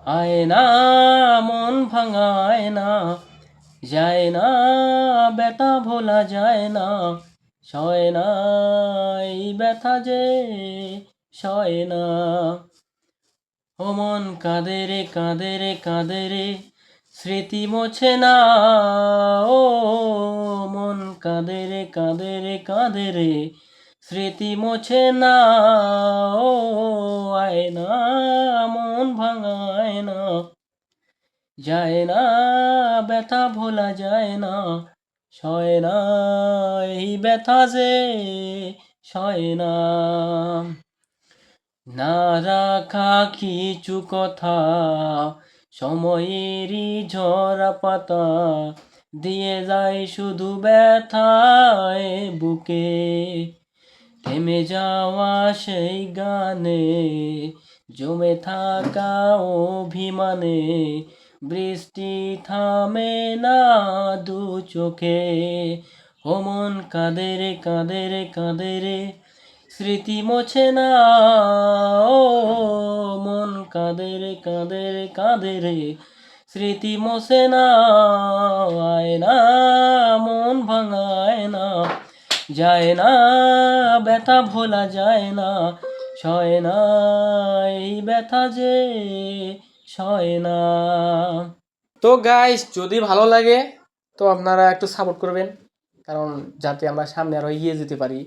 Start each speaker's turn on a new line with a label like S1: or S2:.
S1: আয় না মন ভাঙায় না, যায় না ব্যথা ভোলা যায় না, সয় না এই ব্যথা যে সয় না। ও মন কাঁদে রে কাঁদে রে কাঁদে রে, স্মৃতি মোছে না। ও মন কাঁদে রে কাঁদে রে কাঁদে রে, স্মৃতি মোছে না। ও আয় না মন ভাঙায় না, যায় না ব্যথা ভোলা যায় না, সয় না এই ব্যথা যে সয় না। না রাখা কিছু কথা, সময়েরই ঝরা পাতা, দিয়ে যায় শুধু ব্যথায় বুকে। থেমে যাওয়া সেই গানে, জমে থাকা অভিমানে, বৃষ্টি থামে না দু চোখে। ও মন কাঁদে রে কাঁদে রে কাঁদে রে, স্মৃতি মোছে না। ও মন কাঁদে রে কাঁদে রে কাঁদে রে, স্মৃতি মোছে না। আয় না মন ভাঙায় না, যায় না ব্যথা ভোলা যায় না, সয় না এই ব্যথা যে সয় না। তো গাইস, যদি ভালো লাগে তো আপনারা একটু সাপোর্ট করবেন, কারণ যাতে আমরা সামনে আরো এগিয়ে যেতে পারি।